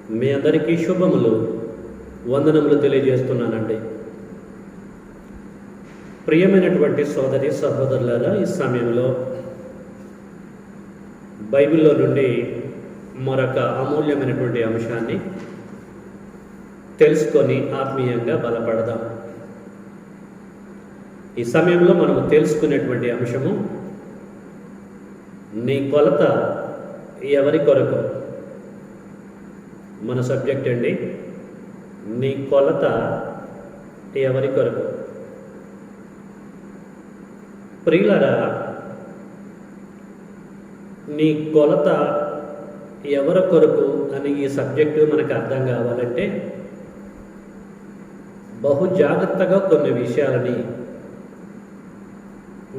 మీ అందరికీ శుభములు, వందనములు తెలియజేస్తున్నానండి. ప్రియమైనటువంటి సోదరి సహోదరులారా, ఈ సమయంలో బైబిల్లో నుండి మరొక అమూల్యమైనటువంటి అంశాన్ని తెలుసుకొని ఆత్మీయంగా బలపడదాం. ఈ సమయంలో మనము తెలుసుకునేటువంటి అంశము, నీ కొలత ఎవరి కొరకు. మన సబ్జెక్ట్ అండి, నీ కొలత ఎవరి కొరకు. ప్రియులారా, నీ కొలత ఎవరి కొరకు అని ఈ సబ్జెక్టు మనకు అర్థం కావాలంటే బహు జాగ్రత్తగా కొన్ని విషయాలని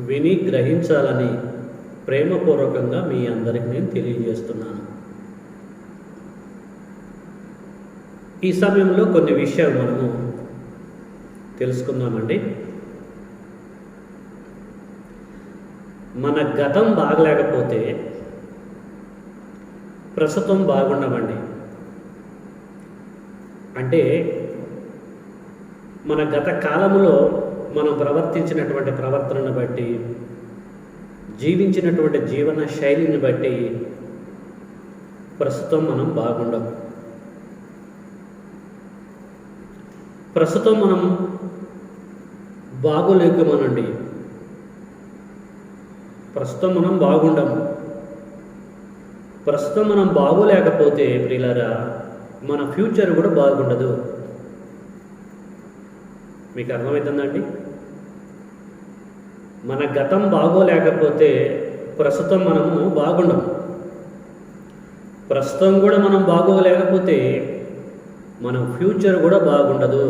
విని గ్రహించాలని ప్రేమపూర్వకంగా మీ అందరికి నేను తెలియజేస్తున్నాను. ఈ సమయంలో కొన్ని విషయాలు మనము తెలుసుకుందామండి. మన గతం బాగలేకపోతే ప్రస్తుతం బాగుండమండి. అంటే మన గత కాలంలో మనం ప్రవర్తించినటువంటి ప్రవర్తనను బట్టి, జీవించినటువంటి జీవన శైలిని బట్టి ప్రస్తుతం మనం బాగుండం. ప్రస్తుతం మనం బాగోలేకమనండి, ప్రస్తుతం మనం బాగుండము. ప్రస్తుతం మనం బాగోలేకపోతే ప్రియులారా, మన ఫ్యూచర్ కూడా బాగుండదు. మీకు అర్థమవుతుందండి? మన గతం బాగోలేకపోతే ప్రస్తుతం మనము బాగుండము. ప్రస్తుతం కూడా మనం బాగోలేకపోతే మన ఫ్యూచర్ కూడా బాగుండదు.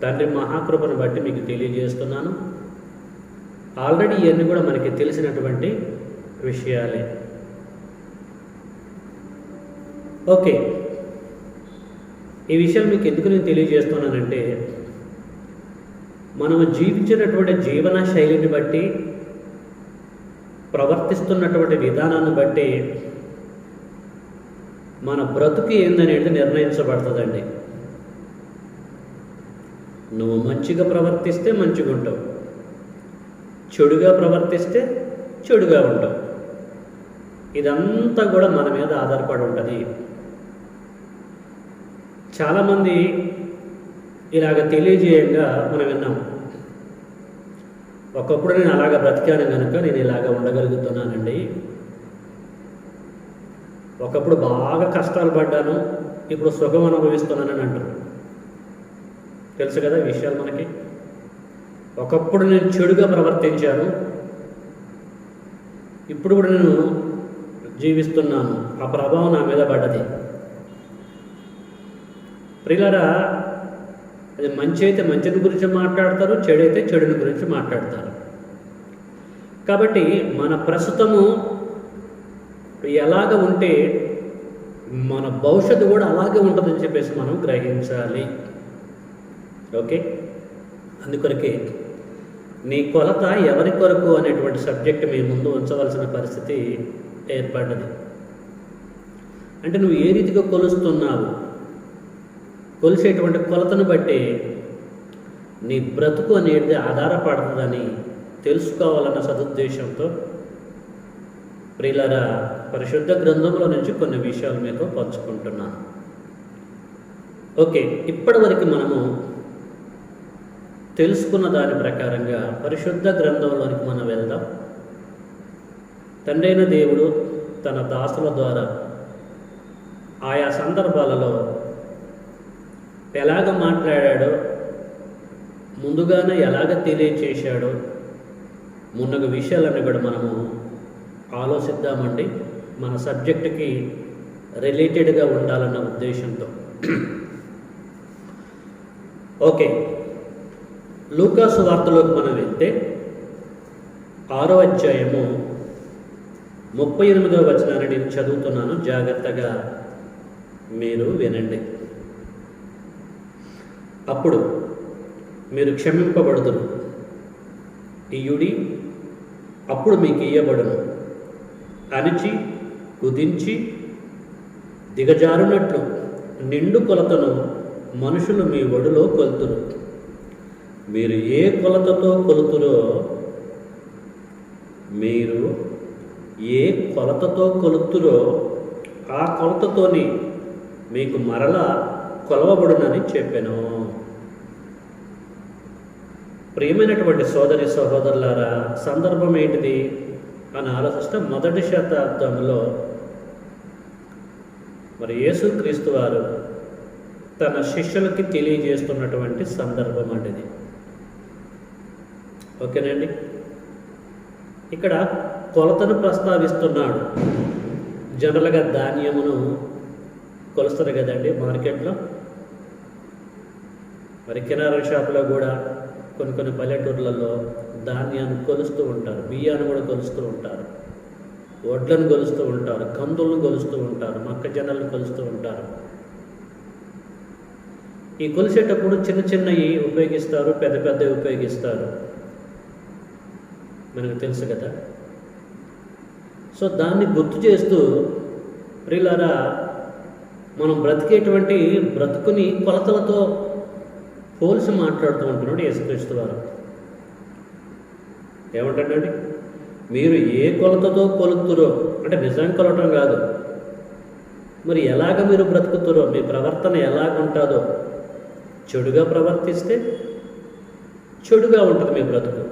తండ్రి మహాకృపను బట్టి మీకు తెలియజేస్తున్నాను. ఆల్రెడీ ఇవన్నీ కూడా మనకి తెలిసినటువంటి విషయాలే. ఓకే, ఈ విషయం మీకు ఎందుకు నేను తెలియజేస్తున్నానంటే, మనము జీవించినటువంటి జీవన శైలిని బట్టి, ప్రవర్తిస్తున్నటువంటి విధానాన్ని బట్టి మన బ్రతుకు ఏందనేది నిర్ణయించబడుతుందండి. నువ్వు మంచిగా ప్రవర్తిస్తే మంచిగా ఉంటావు, చెడుగా ప్రవర్తిస్తే చెడుగా ఉంటావు. ఇదంతా కూడా మన మీద ఆధారపడి ఉంటుంది. చాలామంది ఇలాగ తెలియజేయంగా మనం విన్నాం. ఒకప్పుడు నేను అలాగ బ్రతికాను కనుక నేను ఇలాగ ఉండగలుగుతున్నానండి. ఒకప్పుడు బాగా కష్టాలు పడ్డాను, ఇప్పుడు సుఖం అనుభవిస్తున్నానని అంటారు. తెలుసు కదా ఈ విషయాలు మనకి. ఒకప్పుడు నేను చెడుగా ప్రవర్తించాను, ఇప్పుడు కూడా నేను జీవిస్తున్నాను. ఆ ప్రభావం నా మీద పడ్డది. ప్రియులారా, అది మంచి అయితే మంచిని గురించి మాట్లాడతారు, చెడు అయితే చెడుని గురించి మాట్లాడతారు. కాబట్టి మన ప్రస్తుతము ఎలాగ ఉంటే మన భవిష్యత్తు కూడా అలాగే ఉంటుందని చెప్పేసి మనం గ్రహించాలి. ఓకే, అందుకొరకే నీ కొలత ఎవరి కొరకు అనేటువంటి సబ్జెక్ట్ మీ ముందు ఉంచవలసిన పరిస్థితి ఏర్పడ్డది. అంటే నువ్వు ఏ రీతిగా కొలుస్తున్నావు, కొలిసేటువంటి కొలతను బట్టి నీ బ్రతుకు అనేది ఆధారపడుతుందని తెలుసుకోవాలన్న సదుద్దేశంతో ప్రియులారా, పరిశుద్ధ గ్రంథంలో నుంచి కొన్ని విషయాలు మీతో పంచుకుంటున్నాను. ఓకే, ఇప్పటి వరకు మనము తెలుసుకున్న దాని ప్రకారంగా పరిశుద్ధ గ్రంథంలోనికి మనం వెళ్దాం. తండ్రి అయిన దేవుడు తన దాసుల ద్వారా ఆయా సందర్భాలలో ఎలాగ మాట్లాడాడో, ముందుగానే ఎలాగ తెలియచేశాడో, మున్నగు విషయాలన్నీ కూడా మనము ఆలోచిద్దామండి. మన సబ్జెక్టుకి రిలేటెడ్గా ఉండాలన్న ఉద్దేశంతో. ఓకే, లూకా సువార్తలోకి మనం వెళ్తే 6వ అధ్యాయము 38వ వచనాన్ని నేను చదువుతున్నాను. జాగ్రత్తగా మీరు వినండి. అప్పుడు మీరు క్షమింపబడుదురు, ఇయుడి అప్పుడు మీకు ఇయ్యబడును, అణిచి కుదించి దిగజారునట్లు నిండు కొలతను మనుషులు మీ ఒడిలో కొలుతురు. మీరు ఏ కొలతతో కొలుతురో ఆ కొలతతోని మీకు మరలా కొలవబడునని చెప్పాను. ప్రియమైనటువంటి సోదరి సహోదరులారా, సందర్భం ఏంటిది అని ఆలోచిస్తే మొదటి శతాబ్దంలో మరి యేసుక్రీస్తు వారు తన శిష్యులకి తెలియజేస్తున్నటువంటి సందర్భం అండి ఇది. ఓకేనండి. ఇక్కడ కొలతను ప్రస్తావిస్తున్నాడు. జనరల్గా ధాన్యమును కొలుస్తారు కదండి మార్కెట్లో. మరి కిరాణా షాపులో కూడా కొన్ని పల్లెటూర్లలో ధాన్యాన్ని కొలుస్తూ ఉంటారు, బియ్యాన్ని కూడా కొలుస్తూ ఉంటారు, వడ్లను కొలుస్తూ ఉంటారు, కందులను కొలుస్తూ ఉంటారు, మొక్కజొన్నలను కొలుస్తూ ఉంటారు. ఈ కొలిసేటప్పుడు చిన్న చిన్నవి ఉపయోగిస్తారు, పెద్ద పెద్దవి ఉపయోగిస్తారు, మనకు తెలుసు కదా. సో దాన్ని గుర్తు చేస్తూ ప్రియులారా, మనం బ్రతికేటువంటి బ్రతుకుని కొలతలతో పోల్చి మాట్లాడుతూ ఉంటున్నాడు యేసుక్రీస్తు వారు. ఏమంటాడండి, మీరు ఏ కొలతతో కొలుతురో, అంటే నిజంగా కొలవటం కాదు, మరి ఎలాగ మీరు బ్రతుకుతారో, మీ ప్రవర్తన ఎలాగుంటుందో, చెడుగా ప్రవర్తిస్తే చెడుగా ఉంటుంది మీ బ్రతుకు,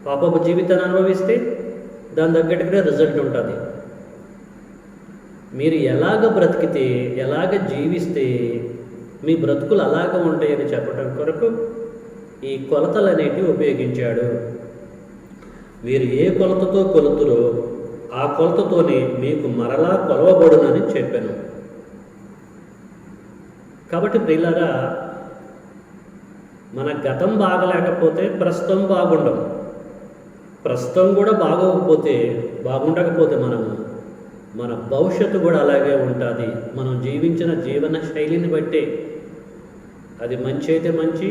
పాపపు జీవితాన్ని అనుభవిస్తే దాని తగ్గట్టుగానే రిజల్ట్ ఉంటుంది. మీరు ఎలాగ బ్రతికితే, ఎలాగ జీవిస్తే మీ బ్రతుకులు అలాగ ఉంటాయని చెప్పడం కొరకు ఈ కొలతలు అనేటివి ఉపయోగించాడు. మీరు ఏ కొలతతో కొలుతురో ఆ కొలతతోనే మీకు మరలా కొలవబడునని చెప్పాను. కాబట్టి ప్రియులారా, మన గతం బాగలేకపోతే ప్రస్తుతం బాగుండం, ప్రస్తుతం కూడా బాగుండకపోతే మన భవిష్యత్తు కూడా అలాగే ఉంటుంది. మనం జీవించిన జీవన శైలిని బట్టే, అది మంచి అయితే మంచి,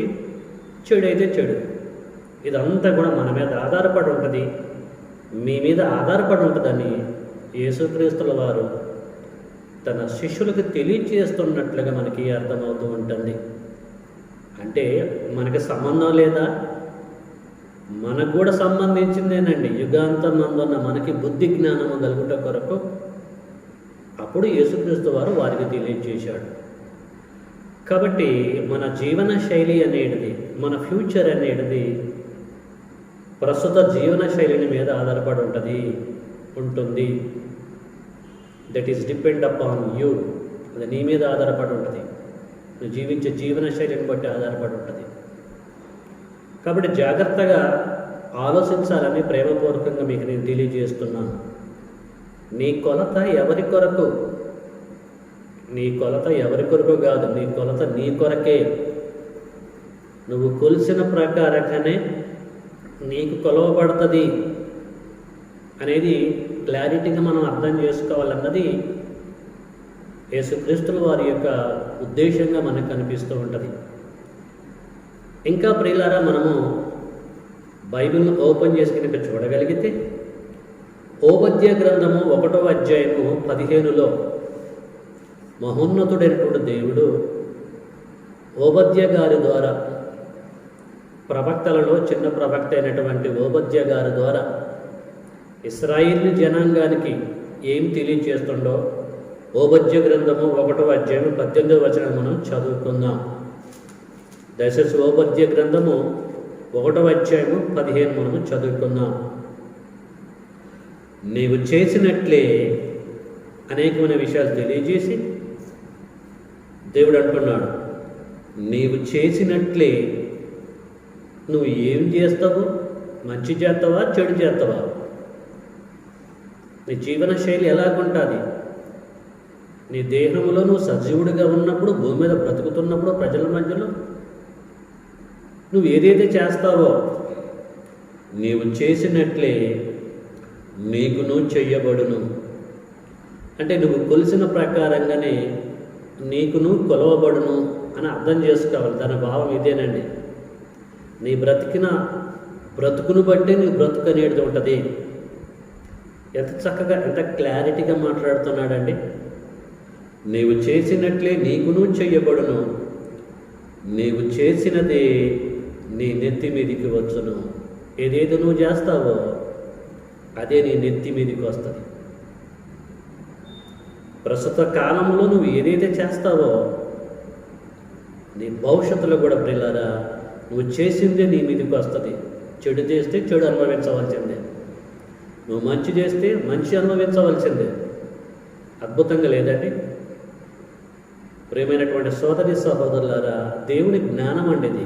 చెడు అయితే చెడు, ఇదంతా కూడా మన మీద ఆధారపడి ఉంటుంది, మీ మీద ఆధారపడి ఉంటుందని యేసుక్రీస్తుల వారు తన శిష్యులకు తెలియజేస్తున్నట్లుగా మనకి అర్థమవుతూ ఉంటుంది. అంటే మనకి సంబంధం లేదా? మనకు కూడా సంబంధించిందేనండి. యుగాంతం నందున్న మనకి బుద్ధి జ్ఞానము కలుగుట కొరకు అప్పుడు యేసుక్రీస్తు వారు వారికి తెలియజేశాడు. కాబట్టి మన జీవన శైలి అనేది, మన ఫ్యూచర్ అనేది ప్రస్తుత జీవన శైలిని మీద ఆధారపడి ఉంటుంది. That is depend upon you. అది నీ మీద ఆధారపడి ఉంటుంది, నువ్వు జీవించే జీవన శైలిని బట్టి ఆధారపడి ఉంటుంది. కాబట్టి జాగ్రత్తగా ఆలోచించాలని ప్రేమపూర్వకంగా మీకు నేను తెలియజేస్తున్నాను. నీ కొలత ఎవరి కొరకు? నీ కొలత ఎవరి కొరకు కాదు, నీ కొలత నీ కొరకే. నువ్వు కొలిసిన ప్రకారంగానే నీకు కొలవబడుతుంది అనేది క్లారిటీగా మనం అర్థం చేసుకోవాలన్నది యేసుక్రీస్తుల వారి యొక్క ఉద్దేశంగా మనకు కనిపిస్తూ ఉంటుంది. ఇంకా ప్రియులారా, మనము బైబిల్ను ఓపెన్ చేసి కనుక చూడగలిగితే ఓబద్య గ్రంథము 1వ అధ్యాయము 15లో మహోన్నతుడైనటువంటి దేవుడు ఓబద్య గారి ద్వారా, ప్రవక్తలలో చిన్న ప్రవక్త అయినటువంటి ఓబద్య గారి ద్వారా ఇశ్రాయేలు జనాంగానికి ఏం తెలియచేస్తుండో ఓబద్య గ్రంథము 1వ అధ్యాయం 18వ వచనం మనం చదువుకుందాం. దయచేసి ఓబద్య గ్రంథము 1వ అధ్యాయము 15 మనము చదువుకుందాం. నీవు చేసినట్లే అనేకమైన విషయాలు తెలియజేసి దేవుడు అంటున్నాడు, నీవు చేసినట్లే నువ్వు ఏం చేస్తావు? మంచి చేస్తావా, చెడు చేస్తావా? నీ జీవన శైలి ఎలాగుంటుంది? నీ దేహంలో నువ్వు సజీవుడిగా ఉన్నప్పుడు, భూమి మీద బ్రతుకుతున్నప్పుడు, ప్రజల మధ్యలో నువ్వు ఏదైతే చేస్తావో నీవు చేసినట్లే నీకును చెయ్యబడును. అంటే నువ్వు కొలిసిన ప్రకారంగానే నీకును కొలవబడును అని అర్థం చేసుకోవాలి. దాని భావం ఇదేనండి. నీ బ్రతుకును బట్టి నీ బ్రతుకు అనేది ఉంటుంది. ఎంత చక్కగా, ఎంత క్లారిటీగా మాట్లాడుతున్నాడండి. నీవు చేసినట్లే నీకును చెయ్యబడును, నీవు చేసినదే నీ నెత్తి మీదికి వచ్చును. ఏదేదో నువ్వు చేస్తావో అదే నీ నెత్తి మీదికి వస్తుంది. ప్రస్తుత కాలంలో నువ్వు ఏదైతే చేస్తావో నీ భవిష్యత్తులో కూడా ప్రియులారా నువ్వు చేసిందే నీ మీదకి వస్తుంది. చెడు చేస్తే చెడు అనుభవించవలసిందే, నువ్వు మంచి చేస్తే మంచి అనుభవించవలసిందే. అద్భుతంగా లేదండి? ప్రియమైనటువంటి సోదరి సహోదరులారా, దేవుని జ్ఞానం అండిది.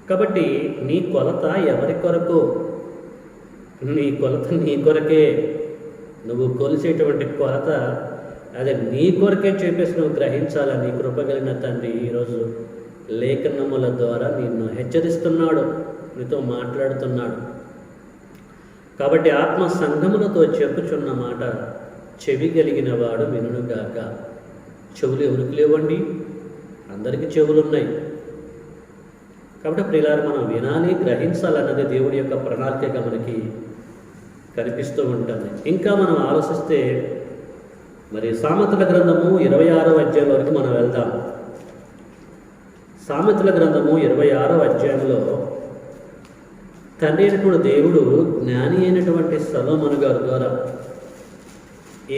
కాబట్టి నీ కొలత ఎవరి కొరకు? నీ కొలత నీ కొరకే. నువ్వు కొలిసేటువంటి కొలత అదే నీ కొరకే చెప్పేసి నువ్వు గ్రహించాలని కృపగలిగిన తండ్రి ఈరోజు లేఖనముల ద్వారా నిన్ను హెచ్చరిస్తున్నాడు, నీతో మాట్లాడుతున్నాడు. కాబట్టి ఆత్మ సంఘములతో చెప్పుచున్న మాట చెవి కలిగిన వాడు వినుగాక. చెవులు ఎవరికి లేవండి? అందరికీ చెవులు ఉన్నాయి. కాబట్టి ప్రియులారా, మనం వినాలి, గ్రహించాలన్నది దేవుడి యొక్క ప్రణాళికగా మనకి కనిపిస్తూ ఉంటుంది. ఇంకా మనం ఆలోచిస్తే మరి సామెతల గ్రంథము 26వ అధ్యాయం వరకు మనం వెళ్దాం. సామెతల గ్రంథము 26వ అధ్యాయంలో తండ్రి అయినటువంటి దేవుడు జ్ఞాని అయినటువంటి సొలొమోను గారి ద్వారా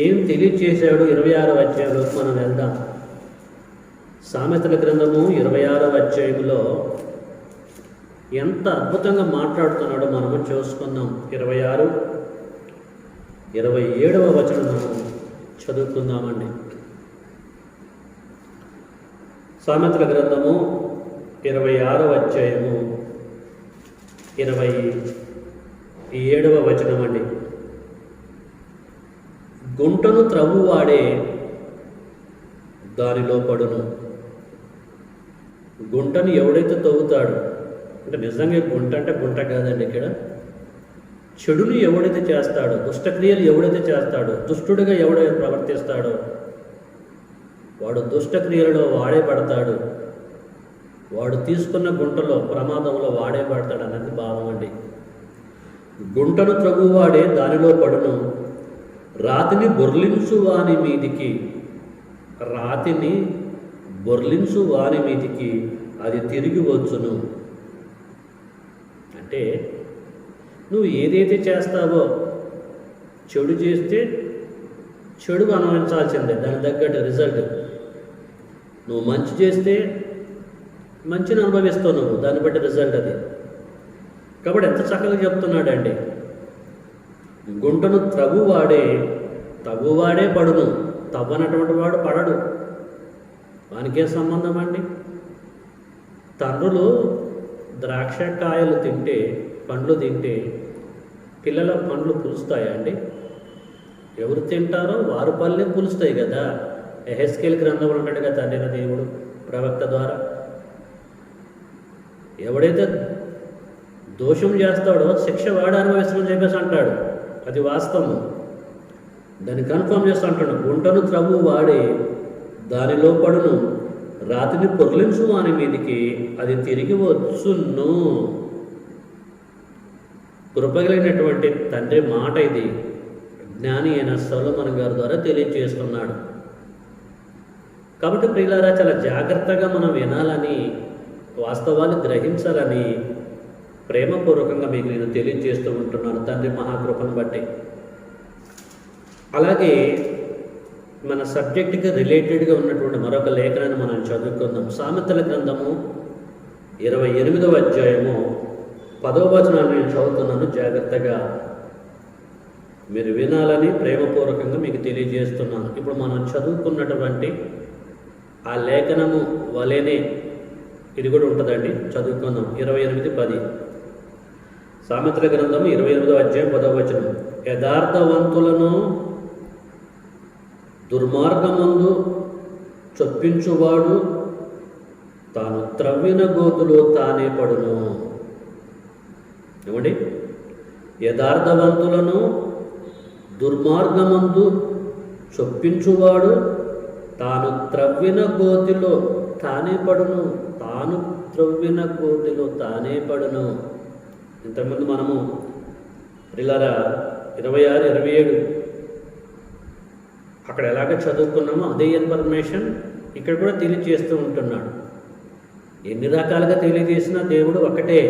ఏం తెలియచేశాడు 26వ అధ్యాయంలోకి మనం వెళ్దాం. సామెతల గ్రంథము 26వ అధ్యాయంలో ఎంత అద్భుతంగా మాట్లాడుతున్నాడో మనము చూసుకుందాం. 26, 27వ వచనం మనం చదువుకుందామండి. సామెతల గ్రంథము 26వ అధ్యాయము 27వ వచనం అండి. గుంటను త్రవ్వువాడే దానిలో పడును. గుంటను ఎవడైతే తవ్వుతాడు అంటే నిజంగా గుంట అంటే గుంట కాదండి. ఇక్కడ చెడుని ఎవడైతే చేస్తాడో, దుష్టక్రియలు ఎవడైతే చేస్తాడో, దుష్టుడిగా ఎవడైతే ప్రవర్తిస్తాడో వాడు దుష్టక్రియలలో వాడే పడతాడు. వాడు తీసుకున్న గుంటలో ప్రమాదంలో వాడే పడతాడు అన్నది భావం అండి. గుంటను త్రవ్వువాడే దానిలో పడును, రాతిని బొర్లించు వాని మీదికి, రాతిని బొర్లించు వాని మీదికి అది తిరిగి వచ్చును. అంటే నువ్వు ఏదైతే చేస్తావో, చెడు చేస్తే చెడు అనుభవించాల్సిందే, దాని తగ్గట్టు రిజల్ట్. నువ్వు మంచి చేస్తే మంచిని అనుభవిస్తావు, నువ్వు దాన్ని బట్టి రిజల్ట్ అది. కాబట్టి ఎంత చక్కగా చెప్తున్నాడండి, గుంటను తవ్వువాడే పడును, తవ్వనటువంటి వాడు పడడు. వానికే సంబంధం అండి. తండ్రులు ద్రాక్ష కాయలు తింటే, పండ్లు తింటే పిల్లల పండ్లు పులుస్తాయా అండి? ఎవరు తింటారో వారు పళ్ళే పులుస్తాయి కదా. ఎహెస్కేల్ గ్రంథంలో ఉంటాడు కదా తండ్రి దేవుడు ప్రవక్త ద్వారా. ఎవడైతే దోషం చేస్తాడో శిక్ష వాడు అనుభవిస్తామని చెప్పేసి అంటాడు. అది వాస్తవం, దాన్ని కన్ఫర్మ్ చేస్తూ అంటాడు. గుంటను త్రవ్వు వాడే దానిలో పడును, రాతిని పొర్లించు వాని మీదికి అది తిరిగి వచ్చును. కృపగలిగినటువంటి తండ్రి మాట ఇది. జ్ఞాని అయిన సొలొమోను గారి ద్వారా తెలియజేస్తున్నాడు. కాబట్టి ప్రియులారా, చాలా జాగ్రత్తగా మనం వినాలని, వాస్తవాలు గ్రహించాలని ప్రేమపూర్వకంగా మీకు నేను తెలియజేస్తూ ఉంటున్నాను తండ్రి మహాకృపను బట్టి. అలాగే మన సబ్జెక్టుకి రిలేటెడ్గా ఉన్నటువంటి మరొక లేఖనాన్ని మనం చదువుకుందాం. సామెతల గ్రంథము 28వ అధ్యాయము 10వ వచనాన్ని నేను చదువుతున్నాను. జాగ్రత్తగా మీరు వినాలని ప్రేమపూర్వకంగా మీకు తెలియజేస్తున్నాను. ఇప్పుడు మనం చదువుకున్నటువంటి ఆ లేఖనము వలెనే ఇది కూడా ఉంటుందండి. చదువుకుందాం. 28:10 సామెతల గ్రంథము 28వ అధ్యాయం 10వ వచనం. యథార్థవంతులను దుర్మార్గమందు చొప్పించువాడు తాను త్రవ్విన గోతులో తానే పడును. ఏమండి? యథార్థవంతులను దుర్మార్గమందు చొప్పించువాడు తాను త్రవ్విన గోతిలో తానే పడును. తాను త్రవ్విన గోతిలో తానే పడును. ఇంతకుముందు మనము పిల్లరా 26, 27 అక్కడ ఎలాగ చదువుకున్నామో అదే ఇన్ఫర్మేషన్ ఇక్కడ కూడా తెలియజేస్తూ ఉంటున్నాడు. ఎన్ని రకాలుగా తెలియజేసినా దేవుడు ఒకటే.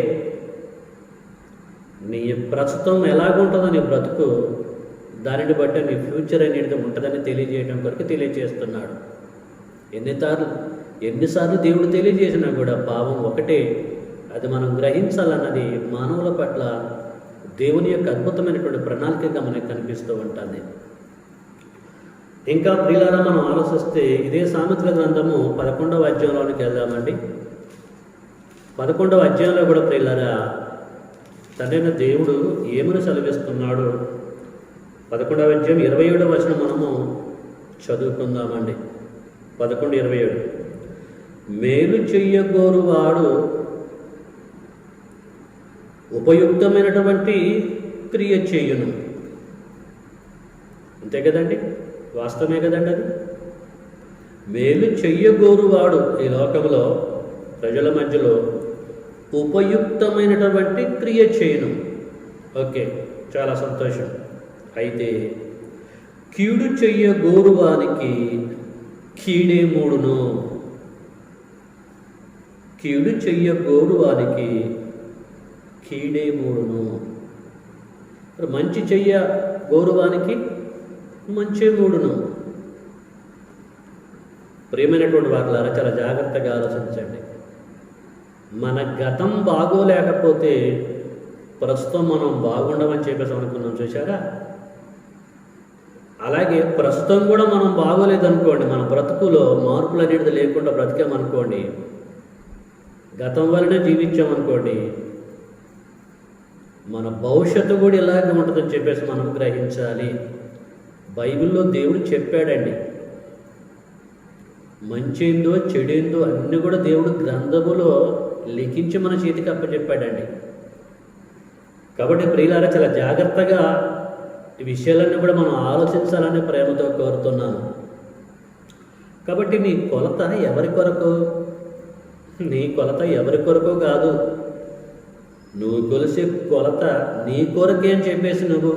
నీ ప్రస్తుతం ఎలాగుంటుందో నీ బ్రతుకు, దానిని బట్టి నీ ఫ్యూచర్ అనేది ఉంటుందని తెలియజేయడం కొరకు తెలియజేస్తున్నాడు. ఎన్నిసార్లు దేవుడు తెలియజేసినా కూడా భావం ఒకటే. అది మనం గ్రహించాలన్నది మానవుల పట్ల దేవుని యొక్క అద్భుతమైనటువంటి ప్రణాళికగా మనకు కనిపిస్తూ ఉంటుంది. ఇంకా ప్రియులారా, మనం ఆలోచిస్తే ఇదే సామెతల గ్రంథము 11వ అధ్యాయంలోనికి వెళ్దామండి. 11వ అధ్యాయంలో కూడా ప్రియులారా తండ్రైన దేవుడు ఏమని సెలవిస్తున్నాడు? 11వ అధ్యాయం 27వ వచనం మనము చదువుకుందామండి. 11:27 మేలు చెయ్యగోరువాడు ఉపయుక్తమైనటువంటి క్రియ చేయును. అంతే కదండి, వాస్తవమే కదండి. అది మేలు చెయ్యగోరువాడు ఈ లోకంలో ప్రజల మధ్యలో ఉపయుక్తమైనటువంటి క్రియ చేయును. ఓకే, చాలా సంతోషం. అయితే కీడు చెయ్యగోరువానికి కీడే మూడును. కీడు చెయ్యగోరువానికి కీడే మూడును. మంచి చెయ్య గోరువానికి మంచి మూడును. ప్రియమైనటువంటి వారులారా, చాలా జాగ్రత్తగా ఆలోచించండి. మన గతం బాగోలేకపోతే ప్రస్తుతం మనం బాగుండమని చెప్పేసి అనుకున్నాం, చూసారా? అలాగే ప్రస్తుతం కూడా మనం బాగోలేదనుకోండి, మన బ్రతుకులో మార్పులు అనేది లేకుండా బ్రతికామనుకోండి, గతం వల్లనే జీవించామనుకోండి, మన భవిష్యత్తు కూడా ఇలాగే ఉంటుందని చెప్పేసి మనం గ్రహించాలి. బైబిల్లో దేవుడు చెప్పాడండి. మంచేందో చెడేందో అన్నీ కూడా దేవుడు గ్రంథములో లిఖించి మన చేతికి అప్పచెప్పాడండి. కాబట్టి ప్రియులారా, చాలా జాగ్రత్తగా ఈ విషయాలన్నీ కూడా మనం ఆలోచించాలని ప్రేమతో కోరుతున్నాను. కాబట్టి నీ కొలత ఎవరి కొరకు? నీ కొలత ఎవరి కొరకు కాదు. నువ్వు కొలిసే కొలత నీ కొరకే అని చెప్పేసి నువ్వు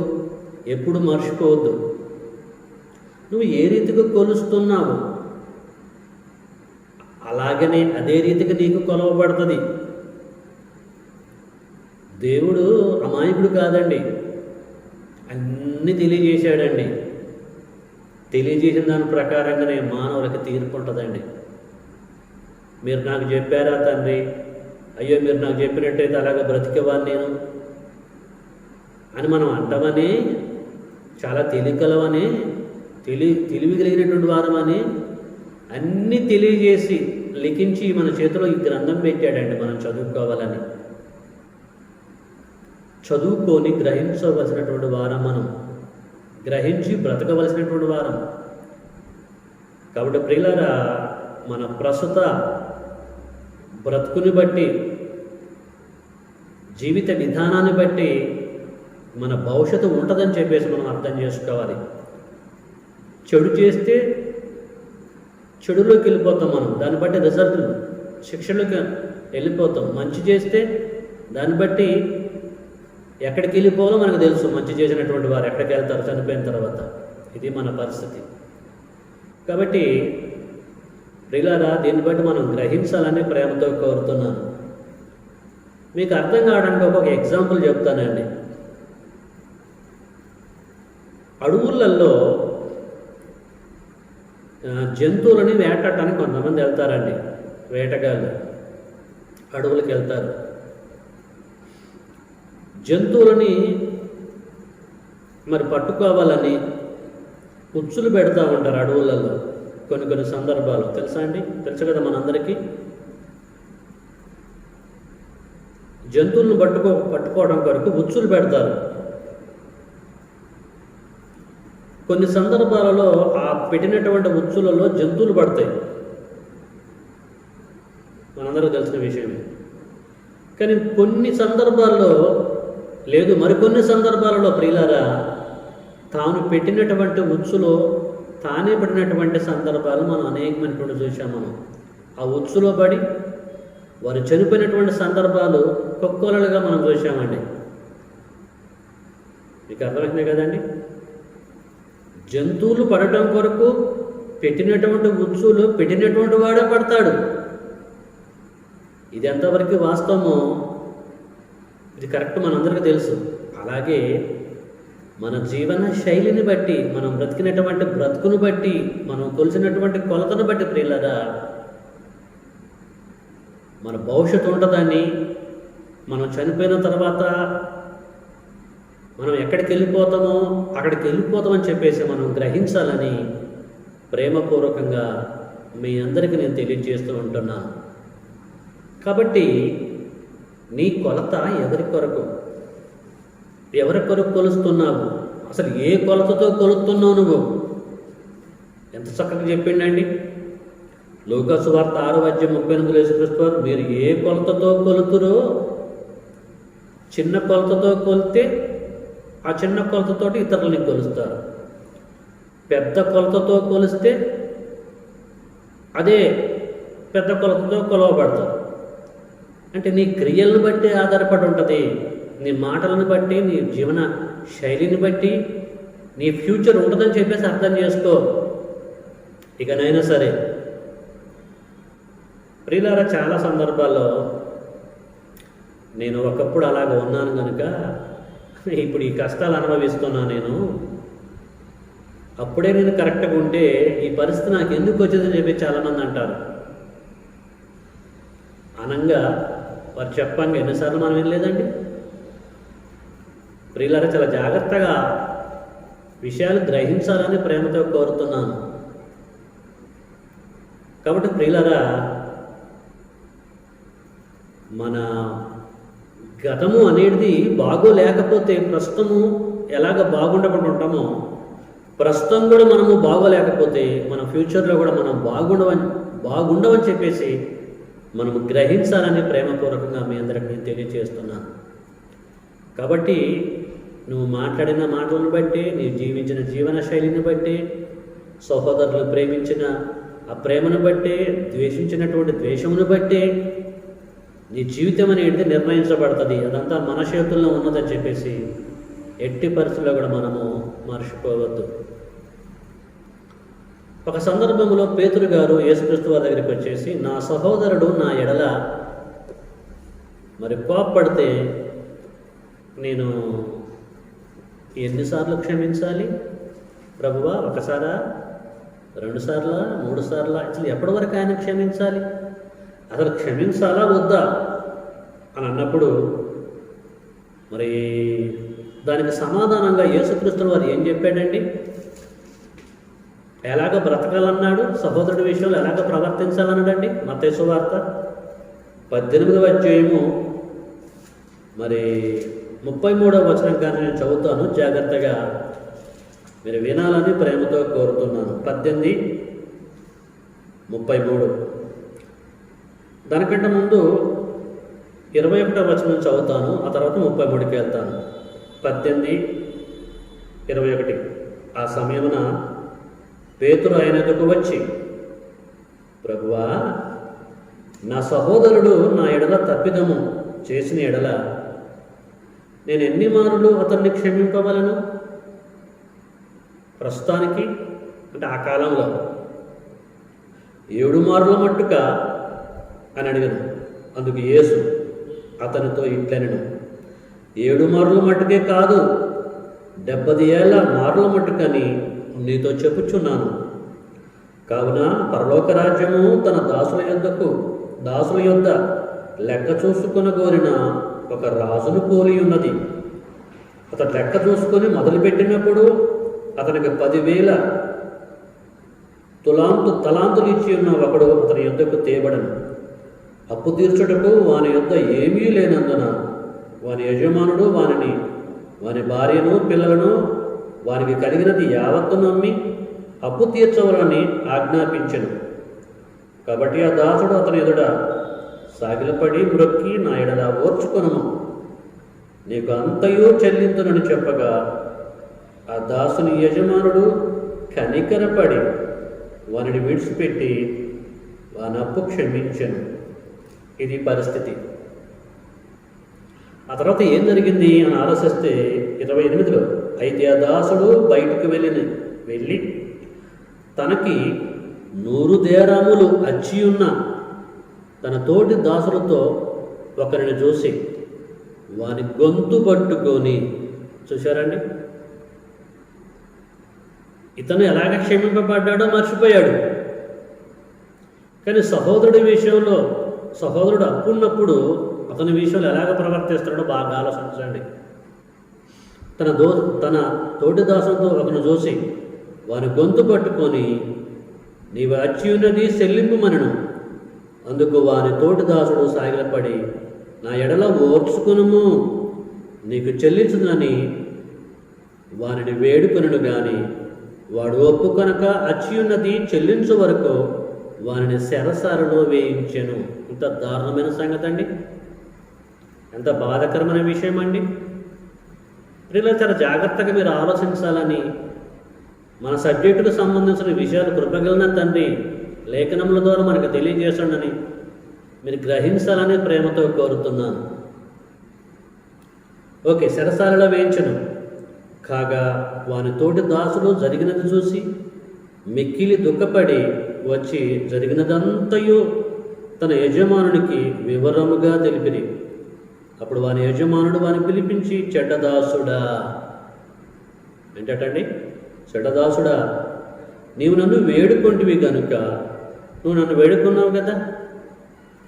ఎప్పుడు మర్చిపోవద్దు. నువ్వు ఏ రీతిగా కొలుస్తున్నావు అలాగనే అదే రీతిగా నీకు కొలవబడుతుంది. దేవుడు అమాయకుడు కాదండి, అన్నీ తెలియజేశాడండి. తెలియజేసిన దాని ప్రకారంగానే మానవులకి తీర్పు ఉంటుందండి. మీరు నాకు చెప్పారా తండ్రి, అయ్యో మీరు నాకు చెప్పినట్టయితే అలాగ బ్రతికేవాడిని నేను అని మనం అంటామని, చాలా తెలియగలవని, తెలివి కలిగినటువంటి వారమని అన్నీ తెలియజేసి లిఖించి మన చేతిలో ఈ గ్రంథం పెట్టాడండి. మనం చదువుకోవాలని, చదువుకొని గ్రహించవలసినటువంటి వారం, మనం గ్రహించి బ్రతకవలసినటువంటి వారం. కాబట్టి ప్రియులారా, మన ప్రస్తుత బ్రతుకుని బట్టి, జీవిత విధానాన్ని బట్టి మన భవిష్యత్తు ఉంటుందని చెప్పేసి మనం అర్థం చేసుకోవాలి. చెడు చేస్తే చెడులోకి వెళ్ళిపోతాం మనం, దాన్ని బట్టి రిజల్ట్ శిక్షలోకి వెళ్ళిపోతాం. మంచి చేస్తే దాన్ని బట్టి ఎక్కడికి వెళ్ళిపోవాలో మనకు తెలుసు. మంచి చేసినటువంటి వారు ఎక్కడికి వెళ్తారు చనిపోయిన తర్వాత. ఇది మన పరిస్థితి. కాబట్టి ప్రియులారా, దీన్ని బట్టి మనం గ్రహించాలని ప్రేమతో కోరుతున్నాను. మీకు అర్థం కావడానికి ఒక ఎగ్జాంపుల్ చెప్తానండి. అడవులలో జంతువులని వేటాడటానికి కొంతమంది వెళ్తారండి. వేటగాళ్ళు అడవులకు వెళ్తారు. జంతువులని మరి పట్టుకోవాలని ఉచ్చులు పెడతా ఉంటారు అడవులలో. కొన్ని సందర్భాలు తెలుసా అండి? తెలుసు కదా మనందరికీ. జంతువులను పట్టుకోవడం కొరకు ఉచ్చులు పెడతారు. కొన్ని సందర్భాలలో ఆ పెట్టినటువంటి ఉచ్చులలో జంతువులు పడతాయి, మనందరూ తెలిసిన విషయమే. కానీ కొన్ని సందర్భాల్లో లేదు, మరికొన్ని సందర్భాలలో ప్రియులారా, తాను పెట్టినటువంటి ఉచ్చులో తానే పడినటువంటి సందర్భాలు మనం అనేకమైనటువంటి చూసాం. మనం ఆ ఉచ్చులో పడి వారు చనిపోయినటువంటి సందర్భాలు కొక్కోలలుగా మనం చూసామండి. మీకు అర్థమైంది కదండి? జంతువులు పడటం కొరకు పెట్టినటువంటి ఉచ్చులు పెట్టినటువంటి వాడే పడతాడు. ఇది ఎంతవరకు వాస్తవమో ఇది కరెక్ట్ మనందరికీ తెలుసు. అలాగే మన జీవన శైలిని బట్టి, మనం బ్రతికినటువంటి బ్రతుకును బట్టి, మనం కొలిసినటువంటి కొలతను బట్టి ప్రియులారా మన భవిష్యత్తు ఉంటుందని, మనం చనిపోయిన తర్వాత మనం ఎక్కడికి వెళ్ళిపోతామో అక్కడికి వెళ్ళిపోతామని చెప్పేసి మనం గ్రహించాలని ప్రేమపూర్వకంగా మీ అందరికీ నేను తెలియజేస్తూ ఉంటున్నాను. కాబట్టి నీ కొలత ఎవరి కొరకు కొలుస్తున్నావు? అసలు ఏ కొలతతో కొలుస్తున్నావు నువ్వు? ఎంత చక్కగా చెప్పిండండి లూకా సువార్త 6:38 యేసుక్రీస్తు వారు, మీరు ఏ కొలతతో కొలుతురో, చిన్న కొలతతో కొలితే ఆ చిన్న కొలతతోటి ఇతరులని కొలుస్తారు. పెద్ద కొలతతో కొలిస్తే అదే పెద్ద కొలతతో కొలవబడతారు. అంటే నీ క్రియలను బట్టి ఆధారపడి ఉంటుంది, నీ మాటలను బట్టి, నీ జీవన శైలిని బట్టి నీ ఫ్యూచర్ ఉంటుందని చెప్పేసి అర్థం చేసుకో. ఇకనైనా సరే ప్రియులారా, చాలా సందర్భాల్లో నేను ఒకప్పుడు అలాగ ఉన్నాను కనుక ఇప్పుడు ఈ కష్టాలు అనుభవిస్తున్నా. నేను అప్పుడే నేను కరెక్ట్గా ఉంటే ఈ పరిస్థితి నాకు ఎందుకు వచ్చిందని చెప్పి చాలామంది అంటారు. అనంగా వారు చెప్పంగా ఎన్నిసార్లు మనం వినలేదండి? ప్రియులారా, చాలా జాగ్రత్తగా విషయాలు గ్రహించాలని ప్రేమతో కోరుతున్నాను. కాబట్టి ప్రియులారా, మన గతము అనేది బాగోలేకపోతే ప్రస్తుతము ఎలాగ బాగుండకుండా ఉంటామో, ప్రస్తుతం కూడా మనము బాగోలేకపోతే మన ఫ్యూచర్లో కూడా మనం బాగుండవని చెప్పేసి మనము గ్రహించాలని ప్రేమపూర్వకంగా మీ అందరికి నేను తెలియజేస్తున్నాను. కాబట్టి నువ్వు మాట్లాడిన మాటలను బట్టి, నీ జీవించిన జీవన శైలిని బట్టి, సహోదరులు ప్రేమించిన ఆ ప్రేమను బట్టి, ద్వేషించినటువంటి ద్వేషమును బట్టి నీ జీవితం అనేది నిర్ణయించబడుతుంది. అదంతా మన చేతుల్లో ఉన్నదని చెప్పేసి ఎట్టి పరిస్థితుల్లో కూడా మనము మర్చిపోవద్దు. ఒక సందర్భంలో పేతురు గారు యేసుక్రీస్తు వారి దగ్గరికి వచ్చేసి, నా సహోదరుడు నా ఎడల మరి కోప్పడితే నేను ఎన్నిసార్లు క్షమించాలి ప్రభువా? ఒకసారా, 2 సార్లా, 3 సార్లా? అసలు ఎప్పటి వరకు ఆయన క్షమించాలి? అసలు క్షమించాలా వద్దా అని అన్నప్పుడు మరి దానికి సమాధానంగా యేసుక్రీస్తు వారు ఏం చెప్పాడండి? ఎలాగ బ్రతకాలన్నాడు, సహోదరుడి విషయంలో ఎలాగ ప్రవర్తించాలన్నాడండి. మత్తయి సువార్త 18వ అధ్యాయము మరి 33వ వచనం కానీ నేను చదువుతాను, జాగ్రత్తగా మీరు వినాలని ప్రేమతో కోరుతున్నాను. 18:33. దానికంటే ముందు 21వ వచనం చదువుతాను, ఆ తర్వాత 33కి వెళ్తాను. 18:21. ఆ సమయమున పేతురు ఆయన ఎదుటకు వచ్చి, ప్రభువా, నా సహోదరుడు నా ఎడల తప్పిదము చేసిన ఎడల నేను ఎన్ని మారులు అతన్ని క్షమింపవలను? ప్రస్తుతానికి అంటే ఆ కాలంలో 7 మారుల మట్టుక అని అడిగాను. అందుకు యేసు అతనితో ఇట్లనెను, 7 మారుల మట్టుకే కాదు, 70 ఏళ్ల మారుల మట్టుకని నీతో చెప్పుచున్నాను. కావున పరలోక రాజ్యము తన దాసుల యొద్ద లెక్క చూసుకొనగోరిన ఒక రాజును పోలి ఉన్నది. అతడు లెక్క చూసుకొని మొదలుపెట్టినప్పుడు అతనికి 10,000 తలాంతులు ఇచ్చి ఉన్న ఒకడు అతని యొద్దకు తేబడను. అప్పు తీర్చుటకు వాని యొద్ద ఏమీ లేనందున వాని యజమానుడు వాని భార్యను పిల్లలను వారికి కలిగినది యావత్తును అమ్మి అప్పు తీర్చవలని ఆజ్ఞాపించెను. కాబట్టి ఆ దాసుడు అతని ఎదుట సాగిలపడి మ్రొక్కి, నా ఎడల ఓర్చుకొనుము, నీకు అంతయు చెల్లింతునని చెప్పగా ఆ దాసుని యజమానుడు కనికరపడి వానిని విడిచిపెట్టి వాని అప్పు క్షమించెను. ఇది పరిస్థితి. ఆ తర్వాత ఏం జరిగింది అని ఆలోచిస్తే 28లో, అయితే ఆ దాసుడు బయటకు వెళ్ళి తనకి 100 దేరాములు అచ్చియున్న తన తోటి దాసులతో ఒకరిని చూసి వాని గొంతు పట్టుకొని, చూశారండి, ఇతను ఎలాగ క్షమింపబడ్డాడో మర్చిపోయాడు. కానీ సహోదరుడి విషయంలో, సహోదరుడు అప్పున్నప్పుడు అతని విషయంలో ఎలాగ ప్రవర్తిస్తాడో బాగా ఆలోచించండి. తన తోటి దాసులతో ఒకరిని చూసి వాని గొంతు పట్టుకొని, నీవు అచ్చి ఉన్నది చెల్లింపుమనెను. అందుకు వాని తోటి దాసుడు సాగిలపడి, నా ఎడల ఓర్చుకునుము, నీకు చెల్లించునని వానిని వేడుకొనును గాని వాడు ఒప్పుకొనక అచ్చి ఉన్నది చెల్లించు వరకు వానిని చెరసాలలో వేయించెను. ఇంత దారుణమైన సంగతి అండి, ఎంత బాధాకరమైన విషయం అండి. ప్రియులు, చాలా జాగ్రత్తగా మీరు ఆలోచించాలని, మన సబ్జెక్టుకు సంబంధించిన విషయాలు కృపగలిగిన తండ్రి లేఖనముల ద్వారా మనకు తెలియజేస్తాడని మీరు గ్రహించాలని ప్రేమతో కోరుతున్నాను. ఓకే, చెరసాలలో వేయించను. కాగా వాని తోటి దాసులు జరిగినది చూసి మిక్కిలి దుఃఖపడి వచ్చి జరిగినదంతయు తన యజమానునికి వివరముగా తెలిపిరి. అప్పుడు వాని యజమానుడు వాని పిలిపించి, చెడ్డదాసుడా, ఏంటండి, చెడ్డదాసుడా, నీవు నన్ను వేడుకొంటివి కనుక, నువ్వు నన్ను వేడుకున్నావు కదా,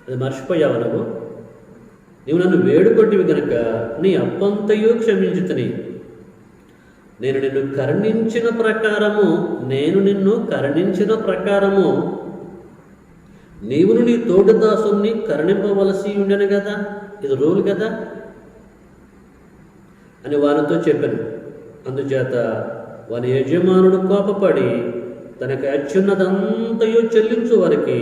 అది మర్చిపోయావు నువ్వు. నీవు నన్ను వేడుకొంటివి కనుక నీ అప్పంతయు క్షమించుతని. నేను నిన్ను కరుణించిన ప్రకారము నీవును నీ తోటి దాసుని కరుణింపవలసి ఉండను కదా, ఇది రూల్ కదా అని వారితో చెప్పాను. అందుచేత వాని యజమానుడు కోపపడి తనకు అచ్చున్నదంతయు చెల్లించు వారికి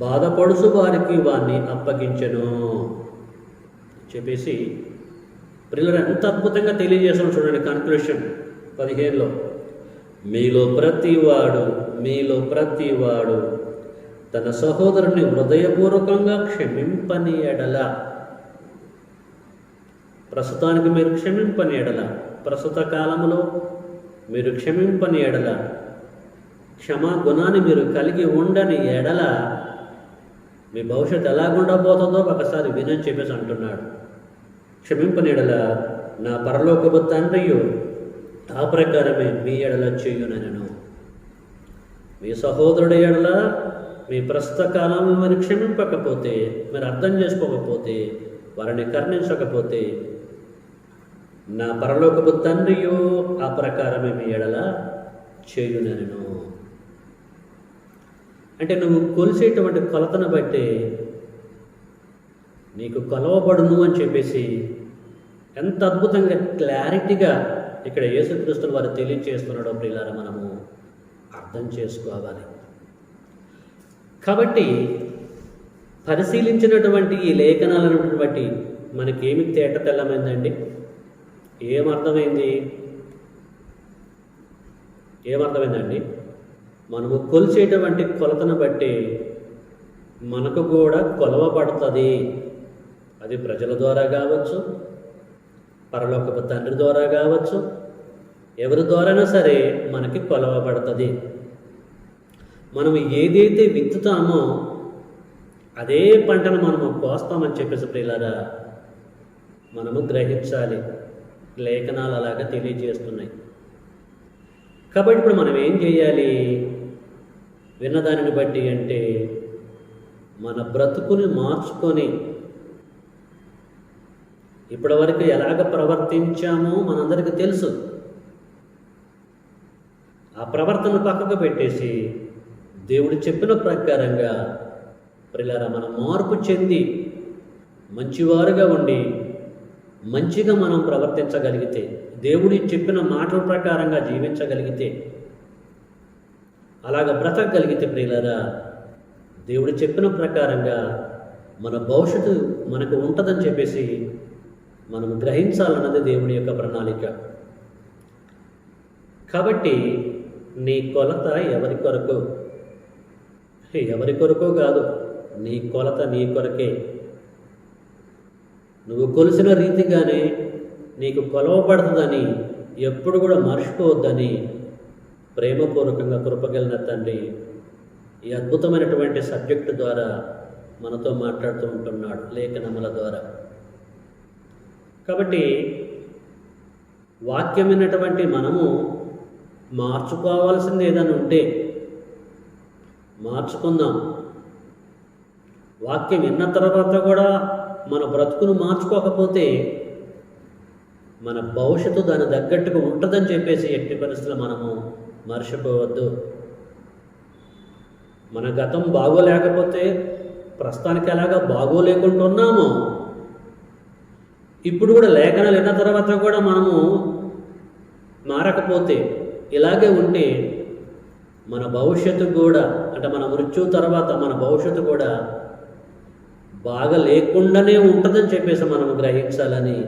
బాధపడుచు వారికి వాణ్ణి అప్పగించెను చెప్పేసి ప్రియులారా ఎంత అద్భుతంగా తెలియజేస్తాం చూడండి. కన్క్లూషన్ 15లో, మీలో ప్రతివాడు తన సహోదరుని హృదయపూర్వకంగా క్షమింపని ఎడల, ప్రస్తుతానికి మీరు క్షమింపని ఎడల, ప్రస్తుత కాలంలో మీరు క్షమింపని ఎడల, క్షమా గుణాన్ని మీరు కలిగి ఉండని ఎడల మీ భవిష్యత్తు ఎలాగుండబోతుందో ఒకసారి వినని చెప్పేసి అంటున్నాడు. క్షమింపని ఎడల నా పరలోకపు తండ్రియు ఆ ప్రకారమే మీ ఎడల చేయునను. మీ సహోదరుడి ఎడల మీ ప్రస్తుత కాలంలో మీరు క్షమింపకపోతే, మీరు అర్థం చేసుకోకపోతే, వారిని కరుణించకపోతే నా పరలోకపు తండ్రియు ఆ ప్రకారమే మీ ఎడల చేయునను. అంటే నువ్వు కొలిసేటువంటి కొలతను బట్టి నీకు కొలవబడును అని చెప్పేసి ఎంత అద్భుతంగా క్లారిటీగా ఇక్కడ యేసుక్రీస్తుని వారు తెలియజేస్తున్నాడో ప్రియులారా మనము అర్థం చేసుకోవాలి. కాబట్టి పరిశీలించినటువంటి ఈ లేఖనాలను బట్టి మనకేమి తేట తెల్లమైందండి? ఏమర్థమైందండి? మనము కొలిచేటువంటి కొలతను బట్టి మనకు కూడా కొలవబడుతుంది. అది ప్రజల ద్వారా కావచ్చు, పరలోకపు తండ్రి ద్వారా కావచ్చు, ఎవరి ద్వారైనా సరే మనకి కొలవబడుతుంది. మనం ఏదైతే విత్తుతామో అదే పంటను మనము కోస్తామని చెప్పేసి ప్రియులారా మనము గ్రహించాలి. లేఖనాలు అలాగా తెలియజేస్తున్నాయి. కాబట్టి ఇప్పుడు మనం ఏం చేయాలి? విన్నదానిని బట్టి అంటే మన బ్రతుకుని మార్చుకొని ఇప్పటివరకు ఎలాగ ప్రవర్తించామో మనందరికీ తెలుసు. ఆ ప్రవర్తన పక్కకు పెట్టేసి దేవుడు చెప్పిన ప్రకారంగా ప్రియులారా మనం మార్పు చెంది మంచివారుగా ఉండి మంచిగా మనం ప్రవర్తించగలిగితే, దేవుడి చెప్పిన మాటల ప్రకారంగా జీవించగలిగితే, అలాగ బ్రతకగలిగితే ప్రియులారా దేవుడు చెప్పిన ప్రకారంగా మన భవిష్యత్తు మనకు ఉంటుందని చెప్పేసి మనం గ్రహించాలన్నది దేవుడి యొక్క ప్రణాళిక. కాబట్టి నీ కొలత ఎవరి కొరకు? ఎవరి కొరకో కాదు, నీ కొలత నీ కొరకే. నువ్వు కొలిసిన రీతిగానే నీకు కొలవబడుతుందని ఎప్పుడు కూడా మర్చిపోవద్దని ప్రేమపూర్వకంగా కృపగలిగిన తండ్రి ఈ అద్భుతమైనటువంటి సబ్జెక్టు ద్వారా మనతో మాట్లాడుతూ ఉంటున్నాడు లేఖనముల ద్వారా. కాబట్టి వాక్యం విన్నటువంటి మనము మార్చుకోవాల్సింది ఏదైనా ఉంటే మార్చుకుందాం. వాక్యం విన్న తర్వాత కూడా మన బ్రతుకును మార్చుకోకపోతే మన భవిష్యత్తు దాని తగ్గట్టుగా ఉంటుందని చెప్పేసి ఎట్టి పరిస్థితుల్లో మనము మర్చిపోవద్దు. మన గతం బాగోలేకపోతే ప్రస్తుతానికి ఎలాగా బాగోలేకుంటున్నామో ఇప్పుడు కూడా లేఖనాలు విన్న తర్వాత కూడా మనము మారకపోతే ఇలాగే ఉంటే మన భవిష్యత్తు కూడా అంటే మన మృత్యు తర్వాత మన భవిష్యత్తు కూడా బాగా లేకుండానే ఉంటుందని చెప్పేసి మనం గ్రహించాలని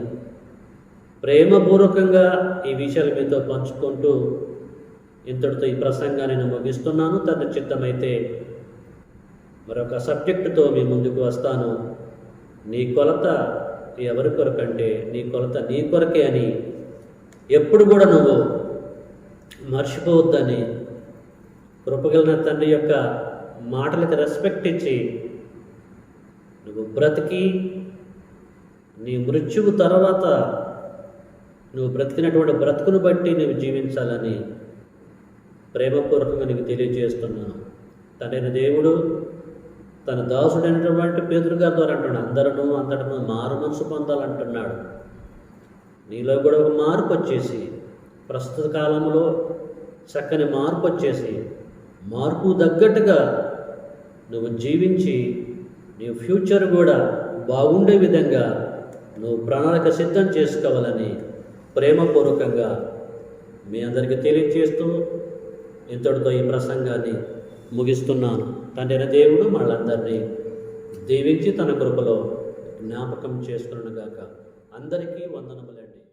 ప్రేమపూర్వకంగా ఈ విషయాలు మీతో పంచుకుంటూ ఇంతటితో ఈ ప్రసంగాన్ని నేను ముగిస్తున్నాను. తండ్రి చిత్తమైతే మరొక సబ్జెక్టుతో మీ ముందుకు వస్తాను. నీ కొలత ఎవరి కొరకంటే నీ కొలత నీ కొరకే అని ఎప్పుడు కూడా నువ్వు మర్చిపోవద్దని కృపగలిగిన తండ్రి యొక్క మాటలకు రెస్పెక్ట్ ఇచ్చి నువ్వు బ్రతికి నీ మృత్యువు తర్వాత నువ్వు బ్రతికినటువంటి బ్రతుకును బట్టి నువ్వు జీవించాలని ప్రేమపూర్వకంగా నీకు తెలియజేస్తున్నాను. తండ్రి దేవుడు తన దాసుడైనటువంటి పేతురు గారి ద్వారా అంటున్నాడు, అందరూ అంతటను మారు మనసు పొందాలంటున్నాడు. నీలో కూడా ఒక మార్పు వచ్చేసి ప్రస్తుత కాలంలో చక్కని మార్పు వచ్చేసి మార్పు తగ్గట్టుగా నువ్వు జీవించి నీ ఫ్యూచర్ కూడా బాగుండే విధంగా నువ్వు ప్రణాళిక సిద్ధం చేసుకోవాలని ప్రేమపూర్వకంగా మీ అందరికీ తెలియజేస్తూ ఇంతటితో ఈ ప్రసంగాన్ని ముగిస్తున్నాను. తండ్రి దేవుడు వాళ్ళందరినీ దీవించి తన కృపలో జ్ఞాపకం చేసుకునుగాక. అందరికీ వందనములండి.